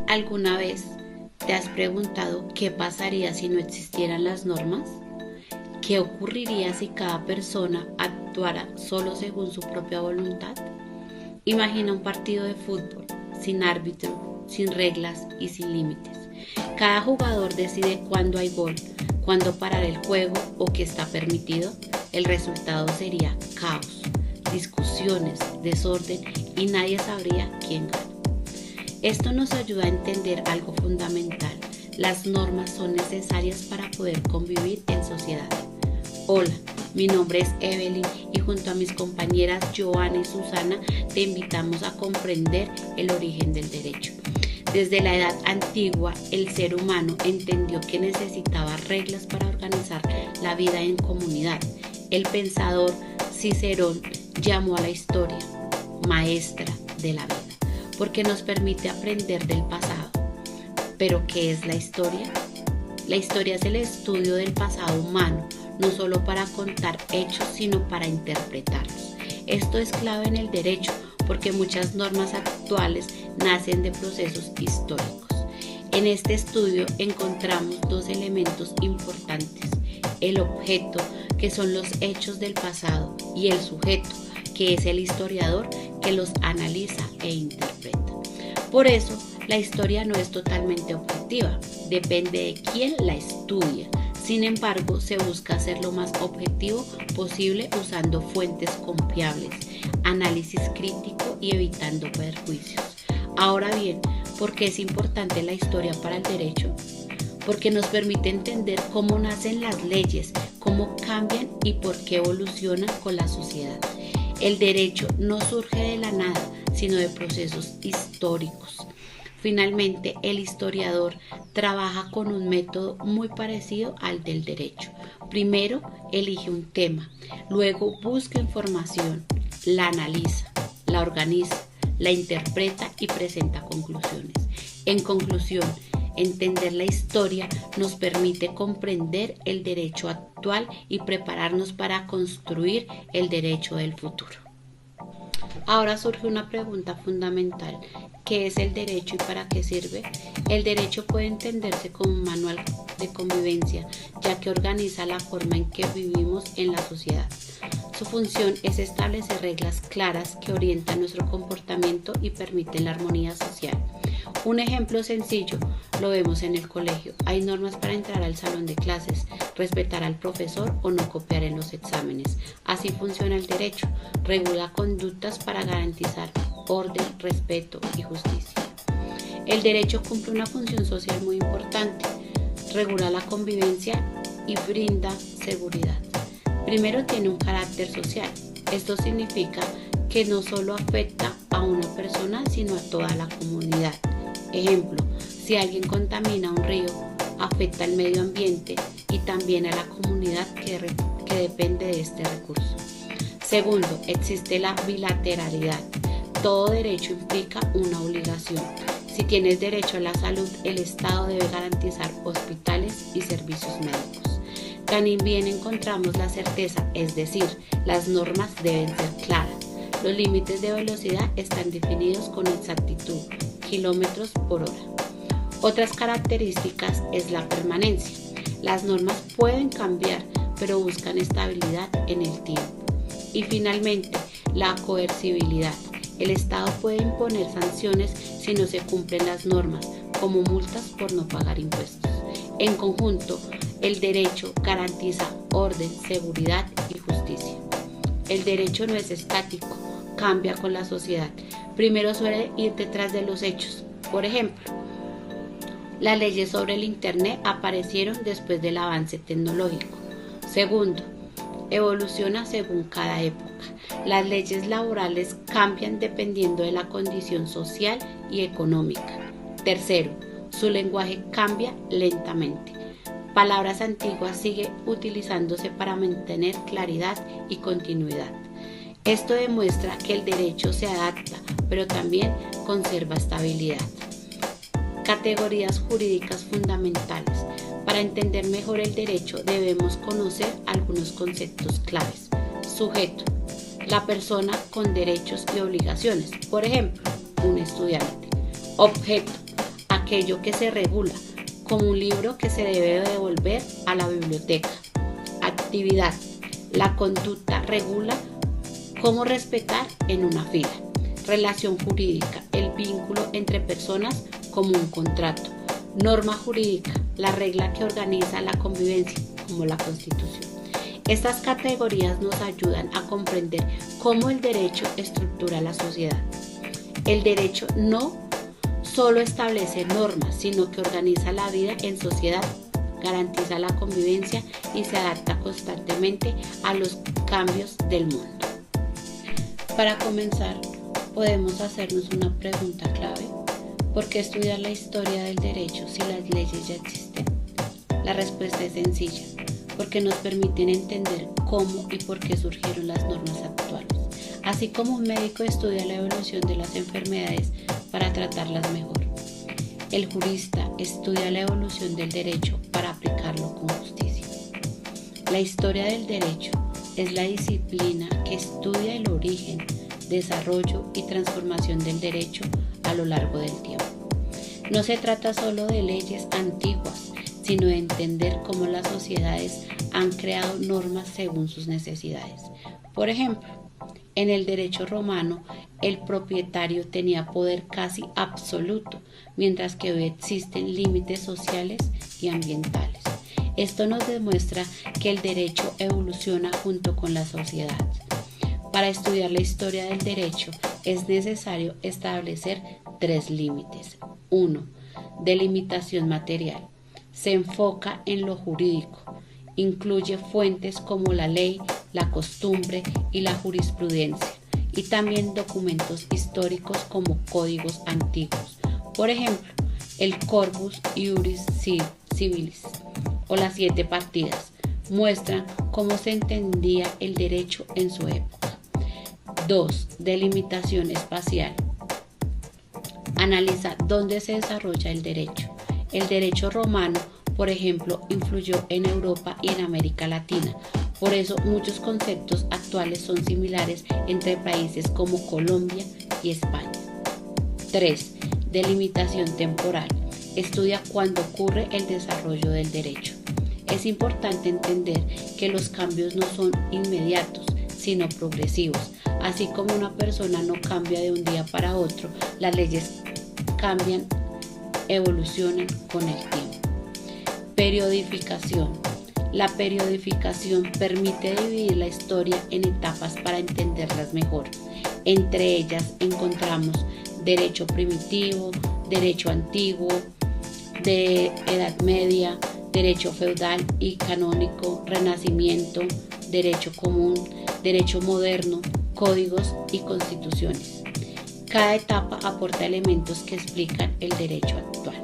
¿Alguna vez te has preguntado qué pasaría si no existieran las normas? ¿Qué ocurriría si cada persona actuara solo según su propia voluntad? Imagina un partido de fútbol, sin árbitro, sin reglas y sin límites. Cada jugador decide cuándo hay gol, cuándo parar el juego o qué está permitido. El resultado sería caos, discusiones, desorden y nadie sabría quién gana. Esto nos ayuda a entender algo fundamental. Las normas son necesarias para poder convivir en sociedad. Hola, mi nombre es Evelyn y junto a mis compañeras Joana y Susana te invitamos a comprender el origen del derecho. Desde la edad antigua, el ser humano entendió que necesitaba reglas para organizar la vida en comunidad. El pensador Cicerón llamó a la historia maestra de la vida, porque nos permite aprender del pasado. ¿Pero qué es la historia? La historia es el estudio del pasado humano, no solo para contar hechos, sino para interpretarlos. Esto es clave en el derecho, porque muchas normas actuales nacen de procesos históricos. En este estudio encontramos dos elementos importantes: el objeto, que son los hechos del pasado, y el sujeto, que es el historiador que los analiza e interpreta. Por eso, la historia no es totalmente objetiva, depende de quién la estudia. Sin embargo, se busca hacer lo más objetivo posible usando fuentes confiables, análisis crítico y evitando perjuicios. Ahora bien, ¿por qué es importante la historia para el derecho? Porque nos permite entender cómo nacen las leyes, cómo cambian y por qué evolucionan con la sociedad. El derecho no surge de la nada, sino de procesos históricos. Finalmente, el historiador trabaja con un método muy parecido al del derecho. Primero, elige un tema, luego busca información, la analiza, la organiza, la interpreta y presenta conclusiones. En conclusión, entender la historia nos permite comprender el derecho actual y prepararnos para construir el derecho del futuro. Ahora surge una pregunta fundamental: ¿qué es el derecho y para qué sirve? El derecho puede entenderse como un manual de convivencia, ya que organiza la forma en que vivimos en la sociedad. Su función es establecer reglas claras que orientan nuestro comportamiento y permiten la armonía social. Un ejemplo sencillo lo vemos en el colegio. Hay normas para entrar al salón de clases, respetar al profesor o no copiar en los exámenes. Así funciona el derecho. Regula conductas para garantizar orden, respeto y justicia. El derecho cumple una función social muy importante. Regula la convivencia y brinda seguridad. Primero, tiene un carácter social. Esto significa que no solo afecta a una persona, sino a toda la comunidad. Ejemplo, si alguien contamina un río, afecta al medio ambiente y también a la comunidad que depende de este recurso. Segundo, existe la bilateralidad. Todo derecho implica una obligación. Si tienes derecho a la salud, el Estado debe garantizar hospitales y servicios médicos. También encontramos la certeza, es decir, las normas deben ser claras. Los límites de velocidad están definidos con exactitud, kilómetros por hora. Otras características es la permanencia. Las normas pueden cambiar, pero buscan estabilidad en el tiempo. Y finalmente, la coercibilidad. El Estado puede imponer sanciones si no se cumplen las normas, como multas por no pagar impuestos. En conjunto, el derecho garantiza orden, seguridad y justicia. El derecho no es estático, cambia con la sociedad. Primero suele ir detrás de los hechos. Por ejemplo, las leyes sobre el Internet aparecieron después del avance tecnológico. Segundo, evoluciona según cada época. Las leyes laborales cambian dependiendo de la condición social y económica. Tercero, su lenguaje cambia lentamente. Palabras antiguas siguen utilizándose para mantener claridad y continuidad. Esto demuestra que el derecho se adapta, pero también conserva estabilidad. Categorías jurídicas fundamentales. Para entender mejor el derecho debemos conocer algunos conceptos claves. Sujeto: la persona con derechos y obligaciones, por ejemplo, un estudiante. Objeto: aquello que se regula, como un libro que se debe devolver a la biblioteca. Actividad. La conducta regula cómo respetar en una fila. Relación jurídica. El vínculo entre personas como un contrato. Norma jurídica. La regla que organiza la convivencia, como la Constitución. Estas categorías nos ayudan a comprender cómo el derecho estructura la sociedad. El derecho no solo establece normas, sino que organiza la vida en sociedad, garantiza la convivencia y se adapta constantemente a los cambios del mundo. Para comenzar, podemos hacernos una pregunta clave. ¿Por qué estudiar la historia del derecho si las leyes ya existen? La respuesta es sencilla, porque nos permiten entender cómo y por qué surgieron las normas actuales. Así como un médico estudia la evolución de las enfermedades para tratarlas mejor. El jurista estudia la evolución del derecho para aplicarlo con justicia. La historia del derecho es la disciplina que estudia el origen, desarrollo y transformación del derecho a lo largo del tiempo. No se trata solo de leyes antiguas, sino de entender cómo las sociedades han creado normas según sus necesidades. Por ejemplo, en el derecho romano, el propietario tenía poder casi absoluto, mientras que hoy existen límites sociales y ambientales. Esto nos demuestra que el derecho evoluciona junto con la sociedad. Para estudiar la historia del derecho es necesario establecer 3 límites. 1. Delimitación material. Se enfoca en lo jurídico. Incluye fuentes como la ley, la costumbre y la jurisprudencia, y también documentos históricos como códigos antiguos. Por ejemplo, el Corpus Iuris Civilis o las 7 partidas muestran cómo se entendía el derecho en su época. 2. Delimitación espacial. Analiza dónde se desarrolla el derecho. El derecho romano, por ejemplo, influyó en Europa y en América Latina. Por eso muchos conceptos actuales son similares entre países como Colombia y España. 3. Delimitación temporal. Estudia cuándo ocurre el desarrollo del derecho. Es importante entender que los cambios no son inmediatos, sino progresivos. Así como una persona no cambia de un día para otro, las leyes cambian, evolucionan con el tiempo. Periodificación. La periodificación permite dividir la historia en etapas para entenderlas mejor. Entre ellas encontramos derecho primitivo, derecho antiguo, de Edad Media, derecho feudal y canónico, renacimiento, derecho común, derecho moderno, códigos y constituciones. Cada etapa aporta elementos que explican el derecho actual.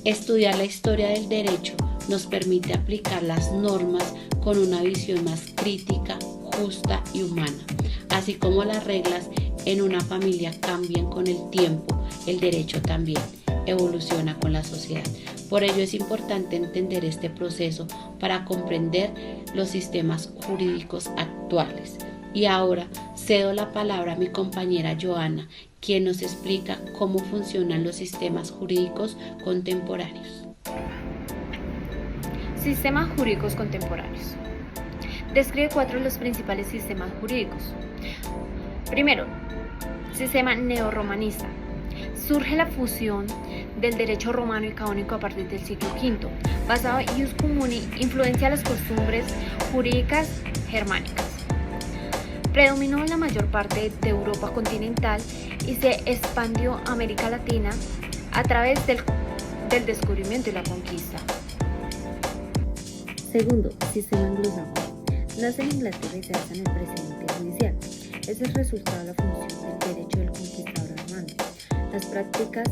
Estudiar la historia del derecho nos permite aplicar las normas con una visión más crítica, justa y humana. Así como las reglas en una familia cambian con el tiempo, el derecho también evoluciona con la sociedad. Por ello es importante entender este proceso para comprender los sistemas jurídicos actuales. Y ahora cedo la palabra a mi compañera Joana, quien nos explica cómo funcionan los sistemas jurídicos contemporáneos. Sistemas jurídicos contemporáneos. Describe 4 de los principales sistemas jurídicos. Primero, sistema neorromanista. Surge la fusión del derecho romano y canónico a partir del siglo V, basado en ius comuni, influencia las costumbres jurídicas germánicas. Predominó en la mayor parte de Europa continental y se expandió a América Latina a través del descubrimiento y la conquista. Segundo, sistema anglosajón. Nace en Inglaterra y se basa en el precedente judicial. Es el resultado de la función del derecho del conquistador normando. Las prácticas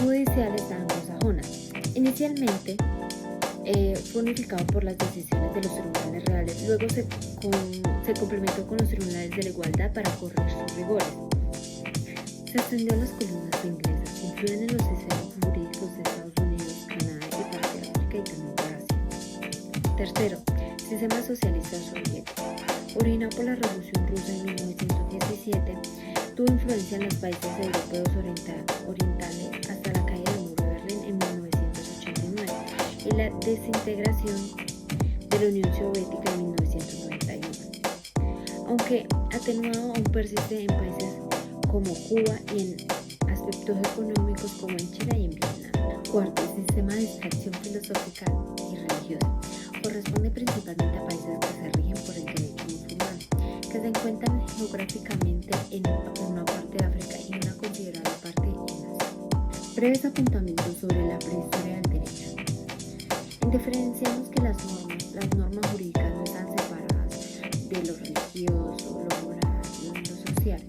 judiciales anglosajonas. Inicialmente fue unificado por las decisiones de los tribunales reales, luego se complementó con los tribunales de la igualdad para corregir sus rigores. Se extendió a las colonias inglesas, influyen en los sistemas jurídicos de Estados Unidos, Canadá y parte de África y también para Asia. Tercero, sistema socialista soviético. Originado por la Revolución Rusa en 1917, tuvo influencia en los países europeos orientales hasta la caída del muro de Berlín en 1989 y la desintegración de la Unión Soviética en 1991. Aunque atenuado, aún persiste en países como Cuba y en aspectos económicos como en China y en Vietnam. Cuarto, el sistema de extracción filosófica y religiosa corresponde principalmente a países que se rigen por el derecho musulmán, que se encuentran geográficamente en una parte de África y una considerable parte en Asia. Breves apuntamientos sobre la prehistoria del derecho. Diferenciamos que las normas jurídicas no están separadas de lo religioso, lo moral y lo social.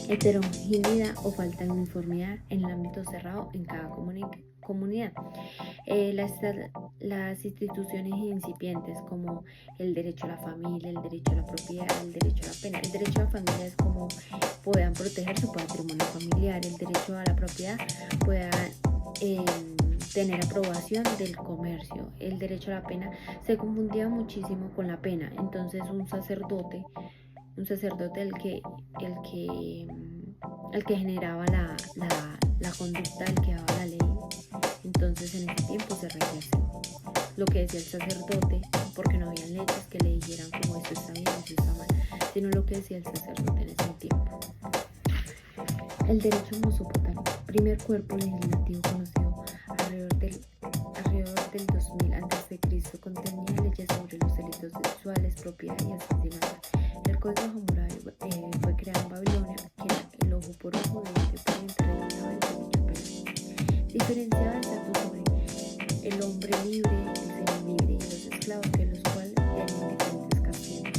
Heterogeneidad o falta de uniformidad en el ámbito cerrado en cada comunidad. Las instituciones incipientes como el derecho a la familia, el derecho a la propiedad, el derecho a la pena. El derecho a la familia es como puedan proteger su patrimonio familiar. El derecho a la propiedad puedan tener aprobación del comercio. El derecho a la pena se confundía muchísimo con la pena. Entonces un sacerdote el que generaba la conducta, el que daba la ley. Entonces en ese tiempo se regía así. Lo que decía el sacerdote, porque no había leyes que le dijeran como esto está bien, esto está mal, sino lo que decía el sacerdote en ese tiempo. El derecho mesopotámico, primer cuerpo legislativo conocido alrededor del 2000 a.C., contenía leyes sobre los delitos sexuales, propiedad y asesinato. El Código Hammurabi fue creado en Babilonia, que era el ojo por ojo, diente por diente, regulaba el derecho penal. Diferenciaba el trato sobre el hombre libre, el semilibre y los esclavos, que los cuales tenían diferentes castigos.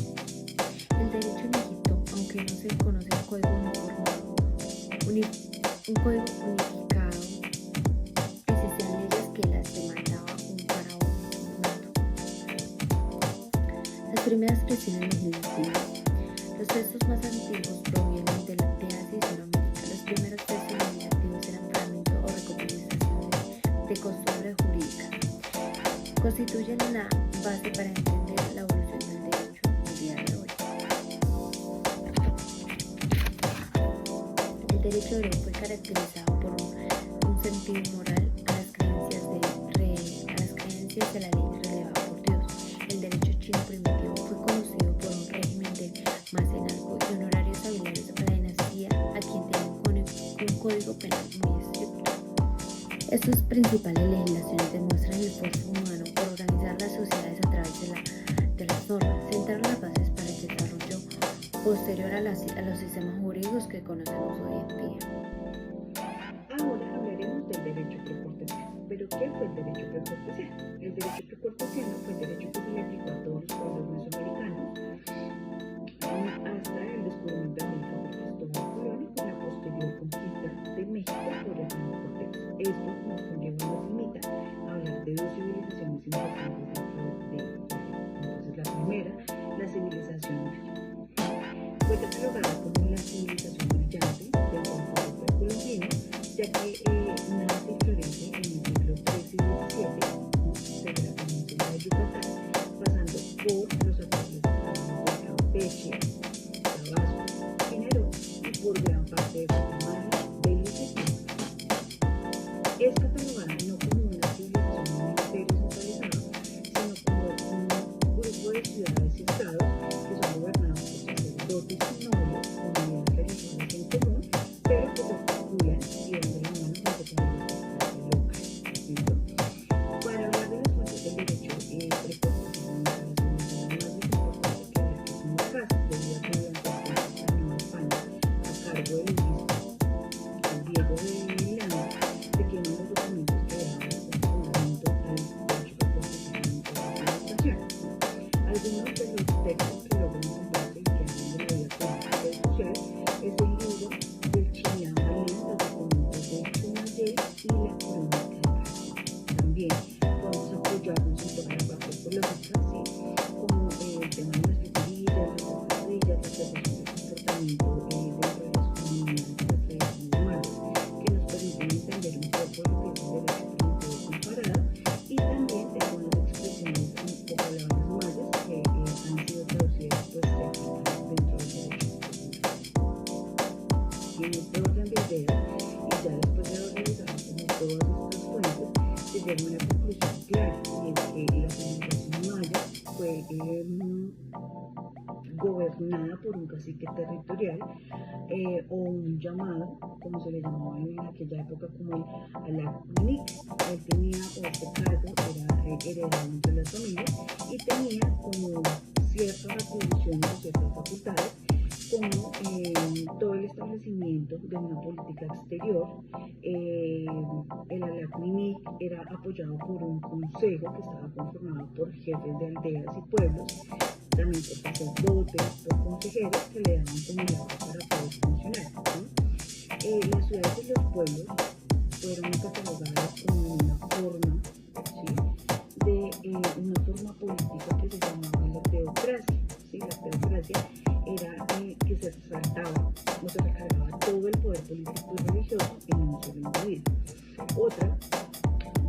El derecho en Egipto, aunque no se conoce un código unificado, existían leyes que las demandaba un faraón mundo. Las primeras expresiones legislativas. Los textos más antiguos provienen de Asia y Sudamérica. Los primeros textos legislativos eran fragmentos o recopilaciones de costumbres jurídicas. Constituyen una base para entender la evolución del derecho el día de hoy. El derecho hebreo fue caracterizado por un sentido moral a las creencias de la ley relevada por Dios. El derecho chino primitivo fue conocido por un régimen de mecenazgo y honorarios habilitados a la dinastía, a quien tenía un código penal muy estricto. Estas principales legislaciones demuestran el esfuerzo humano por organizar las sociedades a través de las normas, sentaron las bases para el desarrollo posterior a los sistemas jurídicos que conocemos hoy en día. Ahora hablaremos del derecho precortesiano. ¿Pero qué fue el derecho precortesiano? El derecho precortesiano fue el derecho que se le aplicó a todos los pueblos mesoamericanos hasta el descubrimiento de América por Cristóbal Colón y con la posterior conquista de México por Hernán Cortés. Esto nos limita a hablar de dos civilizaciones importantes dentro de entonces la primera, la civilización maya. Fue catalogada como la civilización brillante del conjunto precolombino, ya que nace y florece en el siglo XIII y XVII desde la península de Yucatán, pasando por los actuales estados de Campeche, Tabasco, Quintero y por gran parte de Guatemala, Belice y Honduras. Es catalogada no como una civilización o un imperio centralizado, sino como un grupo de ciudades y estados que son gobernados por sacerdotes y nobles con ideas religiosas en común, pero que se articulan y van de la mano junto con el estado local. ¿Listo? Para hablar de las fuentes del derecho precortesiano, más importante que ver que es muy fácil, debido a que durante el tiempo de Nueva España, a cargo del obispo Diego de Milán, se queman los documentos que daban el fundamento al derecho precortesiano en toda la administración. Algunos de los textos que logran encontrarse y que hablan de la vida política y social es el libro del Chillán Valén, los documentos de Chumayé y la Crónica de Castro. También podemos apoyarnos en toda la parte ecológica, ¿sí? Como el tema de las piturillas, las alcantarillas, la observación del comportamiento dentro de las comunidades y las tradiciones humanas, que nos permiten entender un poco lo que es el derecho primitivo comparado, y también algunas expresiones o palabras mayas que han sido traducidas pues dentro del derecho. en este orden de ideas, y ya después de haber revisado como todas estas fuentes, se llega a una conclusión clara, y es que la civilización maya fue gobernada por un cacique territorial o un llamado, como se le llamaba en aquella época, como el Alacnic. Él tenía, o este cargo era heredado entre las familias y tenía como ciertas atribuciones o ciertas facultades, como todo el establecimiento de una política exterior. El Alacnic era apoyado por un consejo que estaba conformado por jefes de aldeas y pueblos, también por sacerdotes, por consejeros que le daban como la base para poder funcionar, ¿sí? Las ciudades y los pueblos fueron catalogadas como una forma, ¿sí?, de una forma política que se llamaba la teocracia, ¿sí? La teocracia era que se resaltaba o se recargaba todo el poder político y religioso en un solo individuo. Otra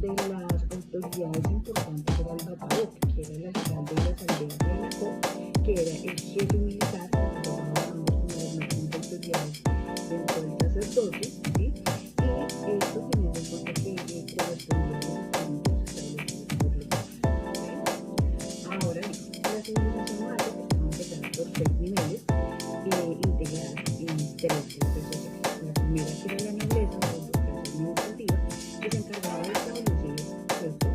de las autoridades importantes era el Bataoc, que era el alcalde de las aldeas de Anacó, que era el jefe militar, que trabajaba ambos como las máximas autoridades dentro del sacerdocio, ¿sí? Y esto teniendo en cuenta que correspondía a los estatutos establecidos por los países. Ahora bien, la civilización maya estaba integrada por 6 niveles, integradas en 3 clases sociales. La primera, que era la nobleza, la burocracia administrativa, que se encargaba de establecer, ¿cierto?,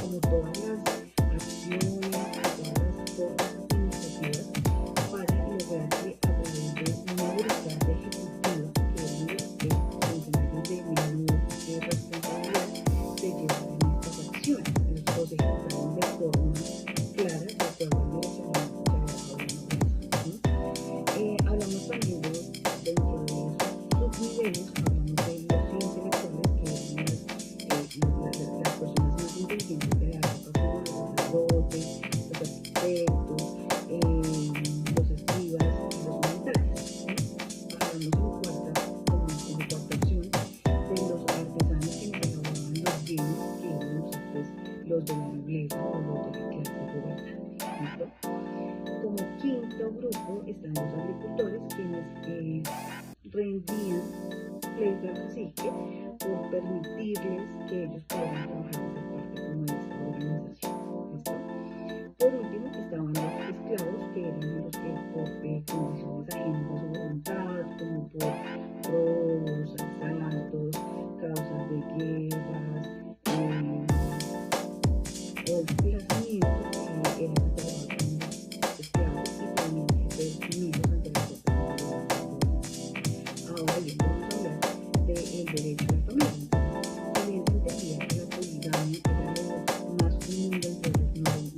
como todas las acciones, todas las formas administrativas para lograr que a través de una burocracia ejecutiva, que eran los funcionarios de menor responsabilidad, se llevaran estas acciones, o se ejecutaran de forma clara, de acuerdo al direccionamiento que había dado la nobleza. Hablamos también dentro de esos subniveles, hablamos de los intelectuales, que eran las personas más inteligentes de la época, como los sacerdotes, los arquitectos, los escribas y los militares. Hablamos como cuarta opción de los artesanos que nos elaboraban los bienes, que iban a usar pues los de la nobleza o los de la clase gobernante. ¿Listo? Como quinto grupo están los agricultores, quienes rendían pleito al cacique por permitirles que ellos pudieran trabajar y ser parte como de esta organización. ¿Listo? Por último estaban los esclavos, que eran los que por condiciones ajenas a su voluntad, como por robos, asaltos, causas de guerras o desplazamiento, eran catalogados como esclavos y tenían que ser sumidos ante las autoridades. Ahora bien, vamos a hablar del derecho a la familia. Si bien se entendía que la poligamia era lo más común dentro de los nobles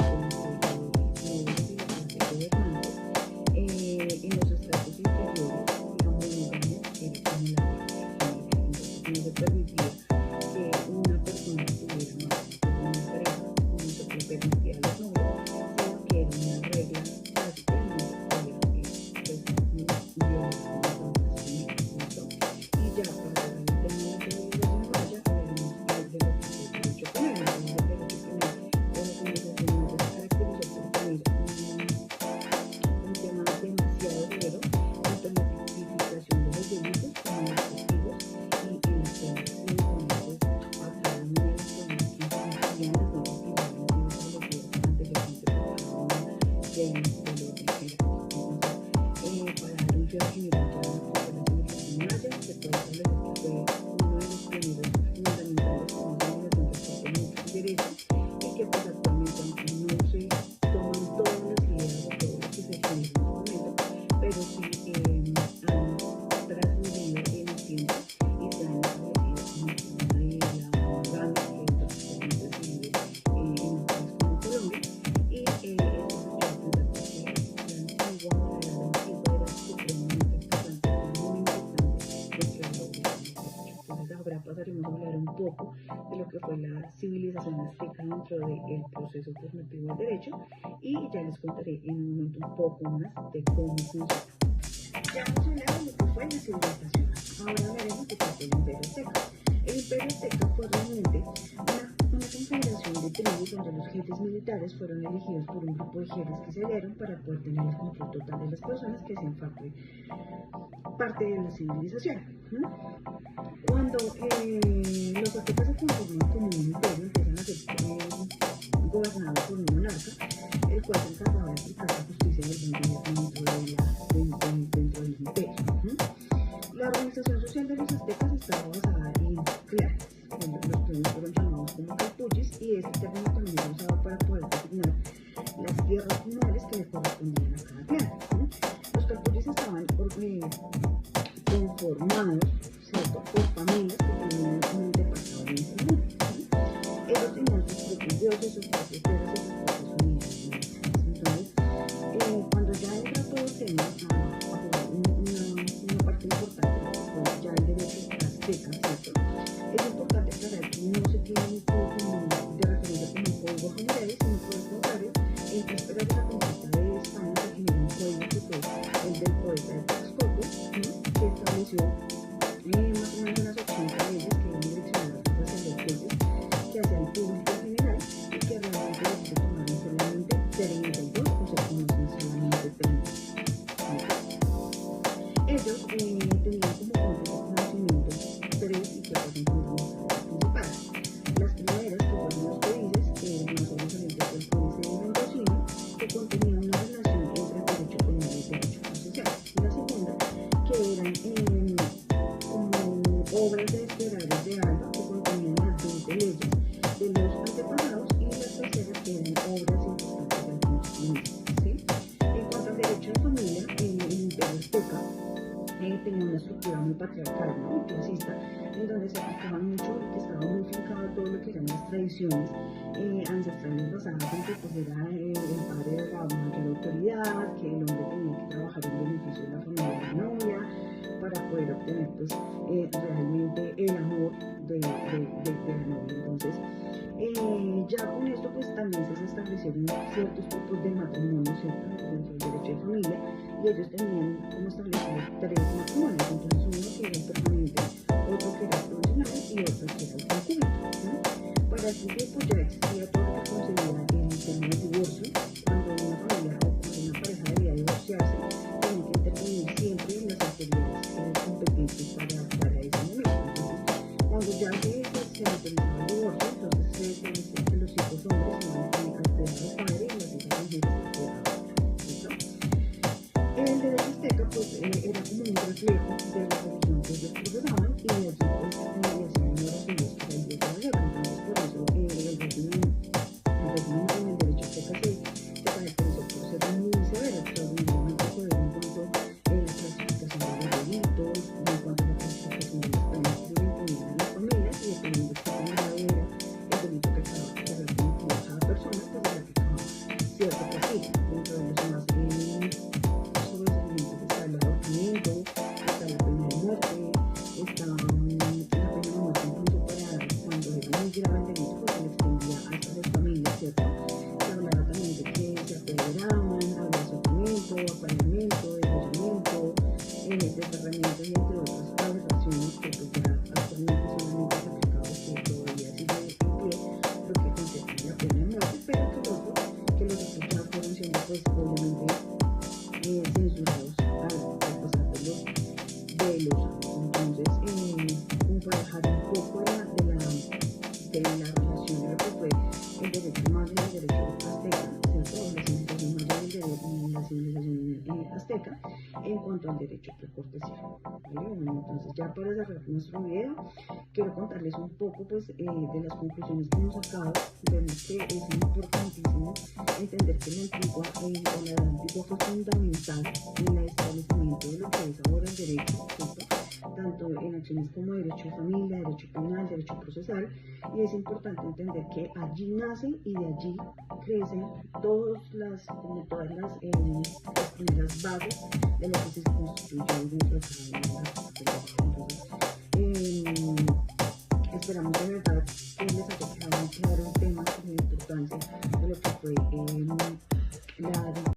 y la clase gobernante, en los estratos inferiores la monogamia era como la regla general. Entonces no se permitía que una persona tuviera más de una pareja, como se le permitía a los nobles, sino que era una regla básica y no se podía violar con información. Y ya para cerrar el tema de la civilización maya, hablamos de lo que es el derecho penal. Entonces el derecho penal de la civilización maya se caracterizó por tener un tema demasiado severo, tanto en la tipificación de los delitos como en los castigos y en las penas. Y entonces a cada una de las personas que incumplían las normas que ya habían sido establecidas anteriormente por cada una del orden jerárquico. Entonces, para dar un cierre general ya de la civilización maya, se puede establecer que fue uno de los primeros fundamentales como civilización que aportó mucho el derecho, y que pues actualmente, aunque no se toman todas las ideas o todo lo que se genera en este momento, pero sí han trascendido en el tiempo y se han establecido como el tema de la monogamia, que actualmente se vive en un país como Colombia. Y esto nos lleva a pensar que la antigua era supremamente importante, muy importante dentro de la evolución del derecho. Entonces ahora pasaremos a hablar un poco de lo que fue la civilización azteca dentro del proceso formativo del derecho, y ya les contaré en un momento un poco más de cómo funciona. Ya hemos hablado de lo que fue la civilización. Ahora hablaremos de qué fue el imperio azteca. El imperio azteca fue realmente una confederación de tribus donde los jefes militares fueron elegidos por un grupo de jefes que se dieron para poder tener el control total de las personas que hacían parte parte de la civilización. Cuando los aztecas se conforman como un imperio, empiezan a ser gobernados por un monarca, el cual se encargaba de aplicar la justicia del buen gobierno dentro del imperio. La organización social de los aztecas estaba basada en clanes. Los clanes fueron llamados como calpuchis, y este término también era usado para poder designar las tierras comunales que le correspondían a cada clan. Los calpuchis estaban conformados, ¿cierto?, por familias que tenían un antepasado en común. Ellos tenían sus propios dioses, sus propios tierras y sus propias unidades. Entonces, cuando ya entra todo el tema a jugar una parte importante, pues ya el derecho azteca, ¿cierto? Es importante aclarar que no se tiene un código de referencia como un código general, sino por el contrario, en vísperas de la conquista de España se generó un código que fue el del poeta de Texcoco, que estableció más o menos unas 80 leyes que iban direccionadas a los sacerdotes hacia el público en general, y que realmente se tomaron solamente 32, o se conocen solamente 30. Ellos tenían como conocimiento 3 y 4 principales. Las primeras, que fueron los códices, más sobresaliente fue el códice mendocino, que contenía una relación entre el derecho penal y el derecho procesal. La segunda, que eran como obras de esperales de alba, que contenían las 20 leyes de los antepasados, y las terceras, que eran obras importantes de algunos comunistas. ¿Sí? En cuanto al derecho de familia, el imperio azteca tenía una estructura muy patriarcal, muy clasista, en donde se aplicaba mucho, que estaba muy fincado a todo lo que eran las tradiciones ancestrales basadas en que pues, era el padre de la mayor autoridad, que el hombre tenía que trabajar en beneficio de la familia de la novia para poder obtener pues, realmente el amor de la novia. Entonces, ya con esto pues también se establecieron ciertos tipos de matrimonio, ¿cierto?, dentro del derecho de familia, y ellos tenían como establecidos 3 matrimonios. Entonces, uno que era el permanente, otro que era provisional y otro que era el concubino. Para ese tiempo ya existía todo lo que concebía el tema del divorcio. Cuando una familia o cuando una pareja debía divorciarse, tenía que intervenir siempre en las autoridades competentes para ese momento. Entonces, cuando ya se autorizaba el divorcio, entonces se establecía que los hijos hombres iban a cuidar a los padres y las hijas mujeres a cuidar a los padres. El derecho azteca pues, era como un reflejo de la religión que ellos profesaban, y de allí pues, le hacían honor a su Dios, que era el Dios de la guerra. Entonces, por eso el régimen en el derecho azteca se caracterizó por ser muy severo, extraordinariamente severo en cuanto a la clasificación de los delitos, en cuanto a la clasificación de las penas que se le imponían a las familias, y dependiendo de qué tan grave era el delito que estaba cometiendo cada persona, pues se le aplicaba cierto castigo. Dentro de los más sobresalientes está el ahorcamiento, está la pena de muerte, está la pena de muerte incluso para cuando era muy grave el delito, pues se le extendía hasta las familias, ¿cierto? Se hablaba también de que se apedreaban, había ahorcamiento, apaleamiento, degollamiento, desgarramiento, y entre otras aberraciones que pues ya actualmente solamente se aplicaba, que todavía sigue en pie, lo que contempla la pena de muerte, pero que los hechos ya fueron siendo pues obviamente censurados al pasar de los años. Entonces, como para dejar un poco de la relación de lo que fue el derecho maya y el derecho azteca, ¿cierto?, la civilización maya y la civilización azteca, en cuanto al derecho precortesial. ¿Vale? Bueno, entonces, ya para cerrar nuestro video, quiero contarles un poco pues, de las conclusiones que hemos sacado. Vemos que es importantísimo entender que la edad antigua fue fundamental en el establecimiento de lo que es ahora el derecho, ¿cierto?, tanto en acciones como derecho de familia, derecho penal, derecho procesal, y es importante entender que allí nacen y de allí crecen todas las primeras bases de lo que se construyó dentro de cada una